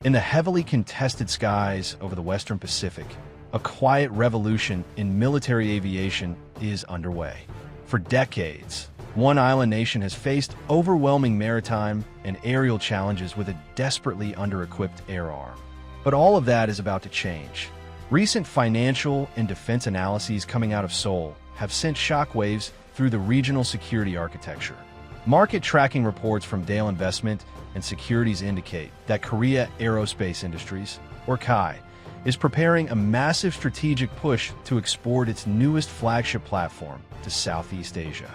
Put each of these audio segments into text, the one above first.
In the heavily contested skies over the Western Pacific, a quiet revolution in military aviation is underway. For decades, one island nation has faced overwhelming maritime and aerial challenges with a desperately under-equipped air arm. But all of that is about to change. Recent financial and defense analyses coming out of Seoul have sent shockwaves through the regional security architecture. Market tracking reports from Daol Investment Securities indicate that Korea Aerospace Industries, or KAI, is preparing a massive strategic push to export its newest flagship platform to Southeast Asia.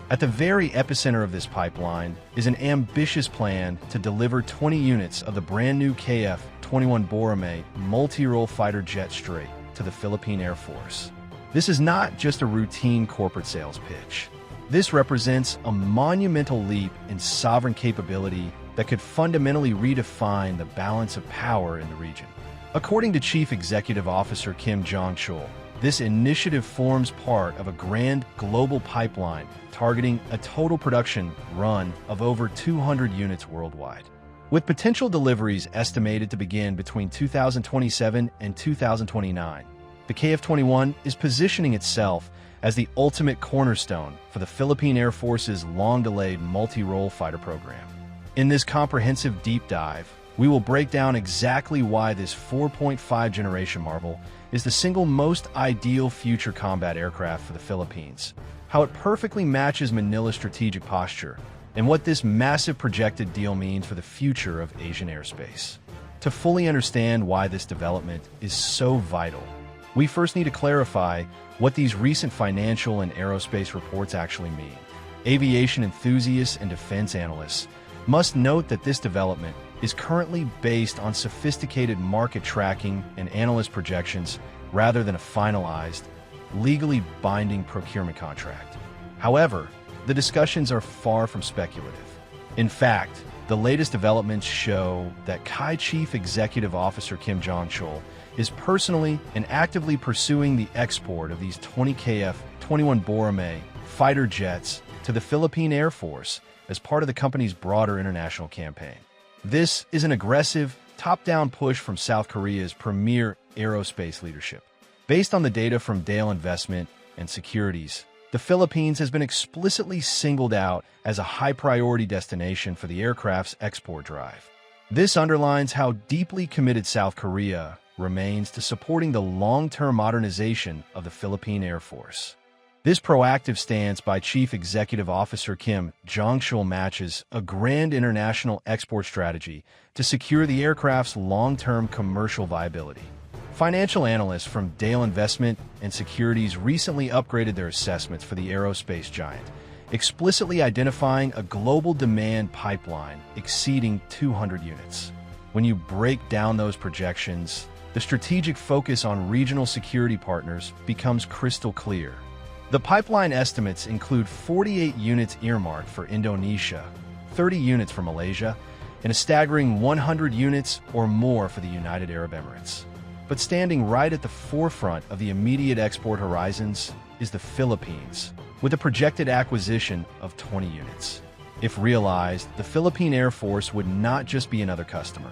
At the very epicenter of this pipeline is an ambitious plan to deliver 20 units of the brand-new KF-21 Boramae multi-role fighter jet straight to the Philippine Air Force. This is not just a routine corporate sales pitch. This represents a monumental leap in sovereign capability that could fundamentally redefine the balance of power in the region. According to Chief Executive Officer Kim Jong-chul, this initiative forms part of a grand global pipeline targeting a total production run of over 200 units worldwide. With potential deliveries estimated to begin between 2027 and 2029, the KF-21 is positioning itself as the ultimate cornerstone for the Philippine Air Force's long-delayed multi-role fighter program. In this comprehensive deep dive, we will break down exactly why this 4.5 generation marvel is the single most ideal future combat aircraft for the Philippines, how it perfectly matches Manila's strategic posture, and what this massive projected deal means for the future of Asian airspace. To fully understand why this development is so vital, we first need to clarify what these recent financial and aerospace reports actually mean. Aviation enthusiasts and defense analysts must note that this development is currently based on sophisticated market tracking and analyst projections rather than a finalized, legally binding procurement contract. However, the discussions are far from speculative. In fact, the latest developments show that KAI Chief Executive Officer Kim Jong-chul is personally and actively pursuing the export of these 20 KF-21 Boramae fighter jets to the Philippine Air Force as part of the company's broader international campaign. This is an aggressive, top-down push from South Korea's premier aerospace leadership. Based on the data from Daol Investment Securities, the Philippines has been explicitly singled out as a high-priority destination for the aircraft's export drive. This underlines how deeply committed South Korea remains to supporting the long-term modernization of the Philippine Air Force. This proactive stance by Chief Executive Officer Kim Jong-chul matches a grand international export strategy to secure the aircraft's long-term commercial viability. Financial analysts from Daol Investment Securities recently upgraded their assessments for the aerospace giant, explicitly identifying a global demand pipeline exceeding 200 units. When you break down those projections, the strategic focus on regional security partners becomes crystal clear. The pipeline estimates include 48 units earmarked for Indonesia, 30 units for Malaysia, and a staggering 100 units or more for the United Arab Emirates. But standing right at the forefront of the immediate export horizons is the Philippines, with a projected acquisition of 20 units. If realized, the Philippine Air Force would not just be another customer.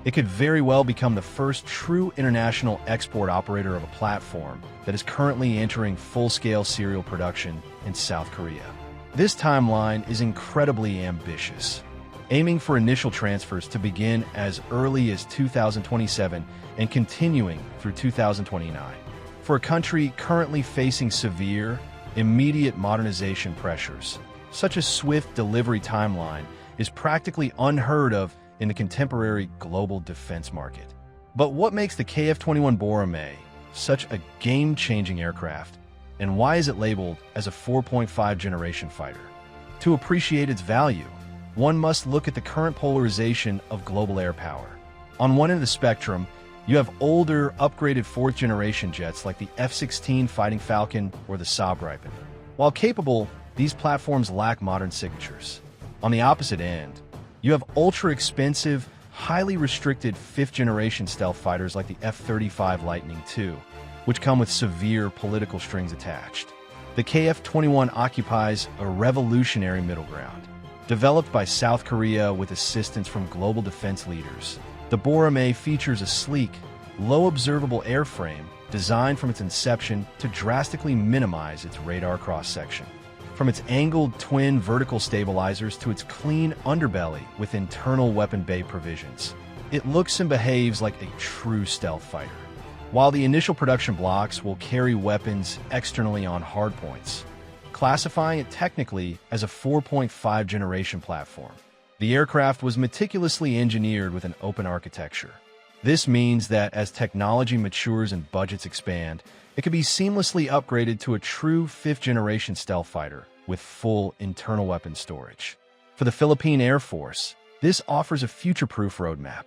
It could very well become the first true international export operator of a platform that is currently entering full-scale serial production in South Korea. This timeline is incredibly ambitious, aiming for initial transfers to begin as early as 2027 and continuing through 2029. For a country currently facing severe, immediate modernization pressures, such a swift delivery timeline is practically unheard of in the contemporary global defense market. But what makes the KF-21 Boramae such a game-changing aircraft, and why is it labeled as a 4.5 generation fighter? To appreciate its value, one must look at the current polarization of global air power. On one end of the spectrum, you have older, upgraded fourth-generation jets like the F-16 Fighting Falcon or the Saab Gripen. While capable, these platforms lack modern signatures. On the opposite end, you have ultra-expensive, highly restricted fifth-generation stealth fighters like the F-35 Lightning II, which come with severe political strings attached. The KF-21 occupies a revolutionary middle ground. Developed by South Korea with assistance from global defense leaders, The Boramae features a sleek, low-observable airframe designed from its inception to drastically minimize its radar cross-section. From its angled twin vertical stabilizers to its clean underbelly with internal weapon bay provisions, it looks and behaves like a true stealth fighter. While the initial production blocks will carry weapons externally on hardpoints, classifying it technically as a 4.5 generation platform, the aircraft was meticulously engineered with an open architecture. This means that as technology matures and budgets expand, it can be seamlessly upgraded to a true 5th generation stealth fighter with full internal weapon storage. For the Philippine Air Force, this offers a future-proof roadmap.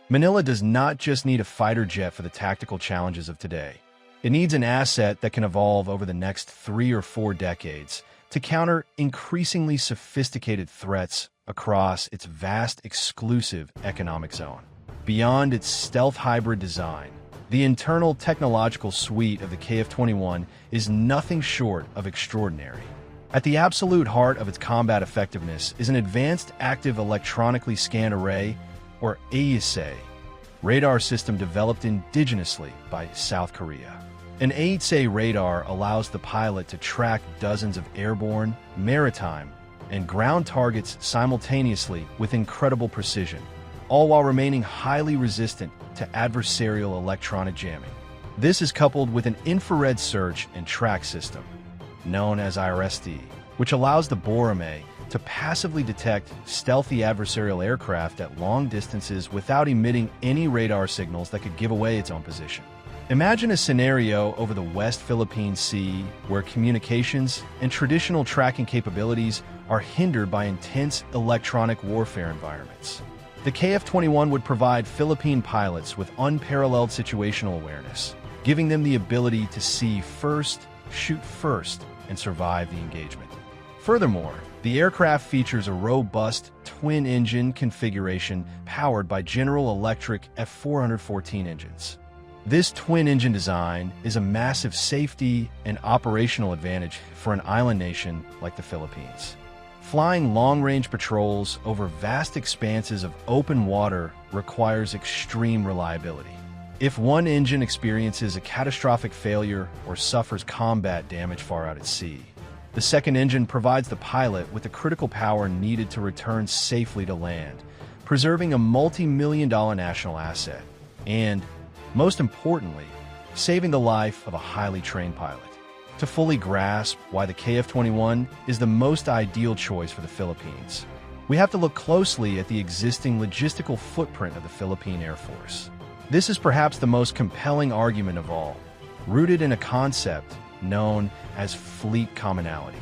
Manila does not just need a fighter jet for the tactical challenges of today. It needs an asset that can evolve over the next 3 or 4 decades to counter increasingly sophisticated threats across its vast exclusive economic zone. Beyond its stealth hybrid design, the internal technological suite of the KF-21 is nothing short of extraordinary. At the absolute heart of its combat effectiveness is an advanced active electronically scanned array, or AESA, radar system developed indigenously by South Korea. An AESA radar allows the pilot to track dozens of airborne, maritime, and ground targets simultaneously with incredible precision, all while remaining highly resistant to adversarial electronic jamming. This is coupled with an infrared search and track system, known as IRST, which allows the Boramae to passively detect stealthy adversarial aircraft at long distances without emitting any radar signals that could give away its own position. Imagine a scenario over the West Philippine Sea where communications and traditional tracking capabilities are hindered by intense electronic warfare environments. The KF-21 would provide Philippine pilots with unparalleled situational awareness, giving them the ability to see first, shoot first, and survive the engagement. Furthermore, the aircraft features a robust twin-engine configuration powered by General Electric F414 engines. This twin-engine design is a massive safety and operational advantage for an island nation like the Philippines. Flying long-range patrols over vast expanses of open water requires extreme reliability. If one engine experiences a catastrophic failure or suffers combat damage far out at sea, the second engine provides the pilot with the critical power needed to return safely to land, preserving a multi-million-dollar national asset and, most importantly, saving the life of a highly trained pilot. To fully grasp why the KF-21 is the most ideal choice for the Philippines, we have to look closely at the existing logistical footprint of the Philippine Air Force. This is perhaps the most compelling argument of all, rooted in a concept known as fleet commonality.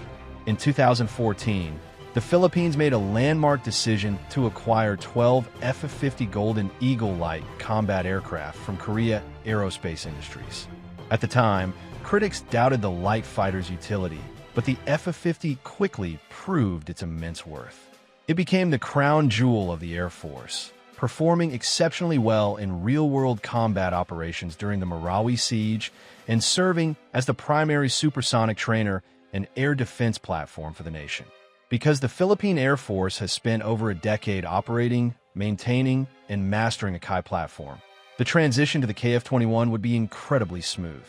In 2014, the Philippines made a landmark decision to acquire 12 F-50 Golden Eagle light combat aircraft from Korea Aerospace Industries. At the time, critics doubted the light fighter's utility, but the F-50 quickly proved its immense worth. It became the crown jewel of the Air Force, performing exceptionally well in real-world combat operations during the Marawi siege and serving as the primary supersonic trainer and air defense platform for the nation. Because the Philippine Air Force has spent over a decade operating, maintaining, and mastering a Kai platform, the transition to the KF-21 would be incredibly smooth.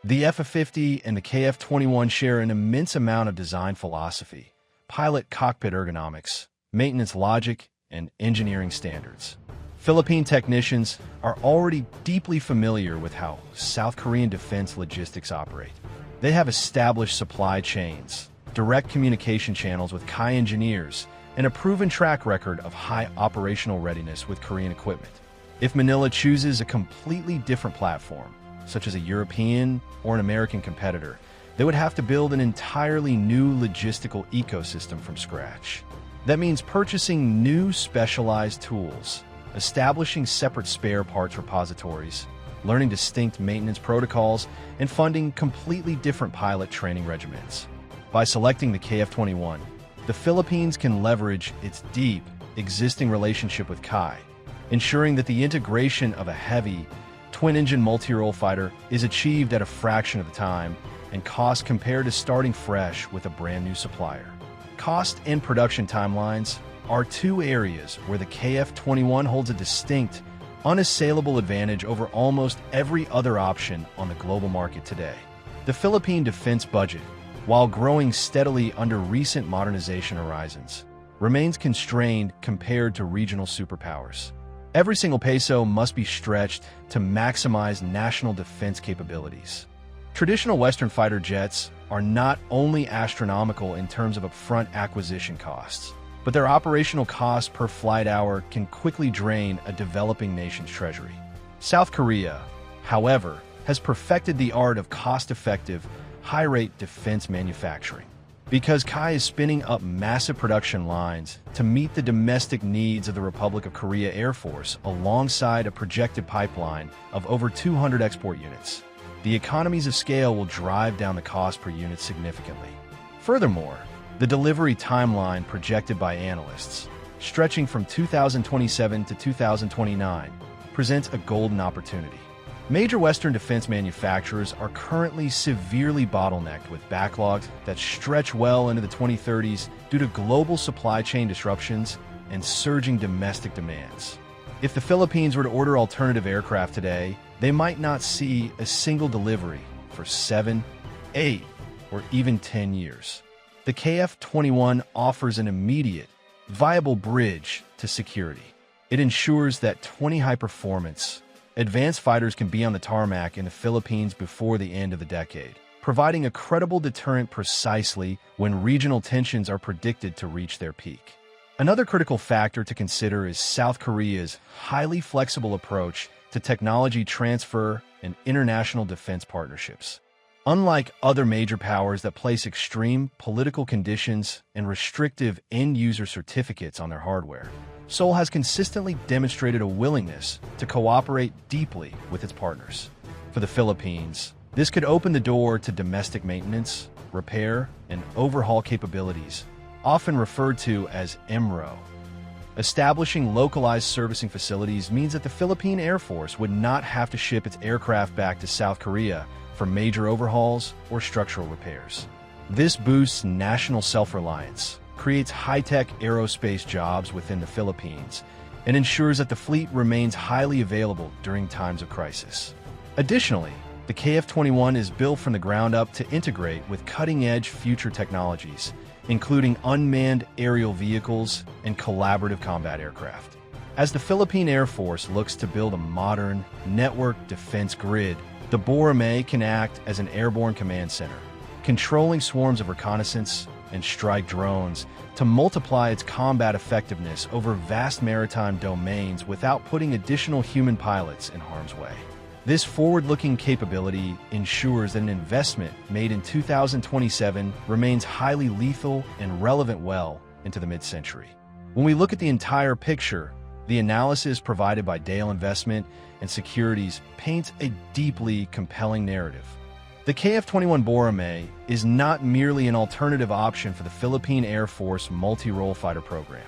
The F-50 and the KF-21 share an immense amount of design philosophy, pilot cockpit ergonomics, maintenance logic, and engineering standards. Philippine technicians are already deeply familiar with how South Korean defense logistics operate. They have established supply chains, direct communication channels with Kai engineers, and a proven track record of high operational readiness with Korean equipment. If Manila chooses a completely different platform, such as a European or an American competitor, they would have to build an entirely new logistical ecosystem from scratch. That means purchasing new specialized tools, establishing separate spare parts repositories, learning distinct maintenance protocols, and funding completely different pilot training regimens. By selecting the KF-21, the Philippines can leverage its deep, existing relationship with Kai, ensuring that the integration of a heavy, twin-engine multi-role fighter is achieved at a fraction of the time and cost compared to starting fresh with a brand-new supplier. Cost and production timelines are two areas where the KF-21 holds a distinct unassailable advantage over almost every other option on the global market today. The Philippine defense budget, while growing steadily under recent modernization horizons, remains constrained compared to regional superpowers. Every single peso must be stretched to maximize national defense capabilities. Traditional Western fighter jets are not only astronomical in terms of upfront acquisition costs, but their operational cost per flight hour can quickly drain a developing nation's treasury. South Korea, however, has perfected the art of cost-effective, high-rate defense manufacturing. Because Kai is spinning up massive production lines to meet the domestic needs of the Republic of Korea Air Force alongside a projected pipeline of over 200 export units, the economies of scale will drive down the cost per unit significantly. Furthermore, the delivery timeline projected by analysts, stretching from 2027 to 2029, presents a golden opportunity. Major Western defense manufacturers are currently severely bottlenecked with backlogs that stretch well into the 2030s due to global supply chain disruptions and surging domestic demands. If the Philippines were to order alternative aircraft today, they might not see a single delivery for 7, 8, or even 10 years. The KF-21 offers an immediate, viable bridge to security. It ensures that 20 high-performance, advanced fighters can be on the tarmac in the Philippines before the end of the decade, providing a credible deterrent precisely when regional tensions are predicted to reach their peak. Another critical factor to consider is South Korea's highly flexible approach to technology transfer and international defense partnerships. Unlike other major powers that place extreme political conditions and restrictive end-user certificates on their hardware, Seoul has consistently demonstrated a willingness to cooperate deeply with its partners. For the Philippines, this could open the door to domestic maintenance, repair, and overhaul capabilities, often referred to as MRO. Establishing localized servicing facilities means that the Philippine Air Force would not have to ship its aircraft back to South Korea for major overhauls or structural repairs. This boosts national self-reliance, creates high-tech aerospace jobs within the Philippines, and ensures that the fleet remains highly available during times of crisis. Additionally, the KF-21 is built from the ground up to integrate with cutting-edge future technologies, including unmanned aerial vehicles and collaborative combat aircraft. As the Philippine Air Force looks to build a modern, networked defense grid, the Boramae can act as an airborne command center, controlling swarms of reconnaissance and strike drones to multiply its combat effectiveness over vast maritime domains without putting additional human pilots in harm's way. This forward-looking capability ensures that an investment made in 2027 remains highly lethal and relevant well into the mid-century. When we look at the entire picture, the analysis provided by Daol Investment Securities paints a deeply compelling narrative. The KF-21 Boramae is not merely an alternative option for the Philippine Air Force multi-role fighter program.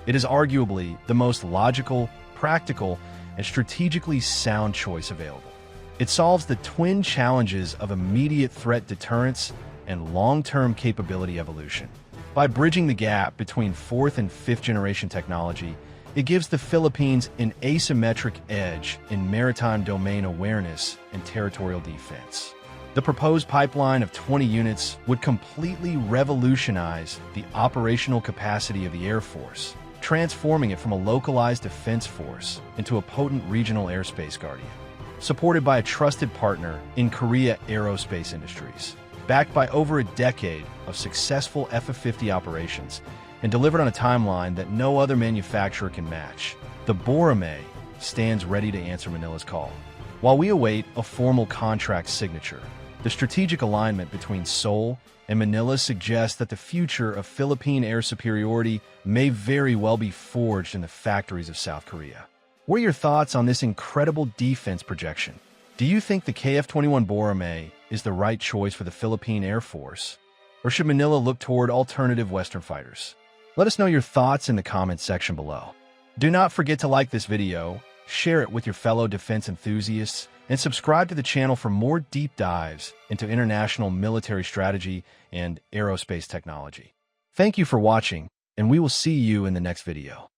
It is arguably the most logical, practical, and strategically sound choice available. It solves the twin challenges of immediate threat deterrence and long-term capability evolution. By bridging the gap between fourth and fifth generation technology, it gives the Philippines an asymmetric edge in maritime domain awareness and territorial defense. The proposed pipeline of 20 units would completely revolutionize the operational capacity of the Air Force, transforming it from a localized defense force into a potent regional airspace guardian. Supported by a trusted partner in Korea Aerospace Industries, backed by over a decade of successful F-50 operations, and delivered on a timeline that no other manufacturer can match, the Boramae stands ready to answer Manila's call. While we await a formal contract signature, the strategic alignment between Seoul and Manila suggests that the future of Philippine air superiority may very well be forged in the factories of South Korea. What are your thoughts on this incredible defense projection? Do you think the KF-21 Boramae is the right choice for the Philippine Air Force? Or should Manila look toward alternative Western fighters? Let us know your thoughts in the comments section below. Do not forget to like this video, share it with your fellow defense enthusiasts, and subscribe to the channel for more deep dives into international military strategy and aerospace technology. Thank you for watching, and we will see you in the next video.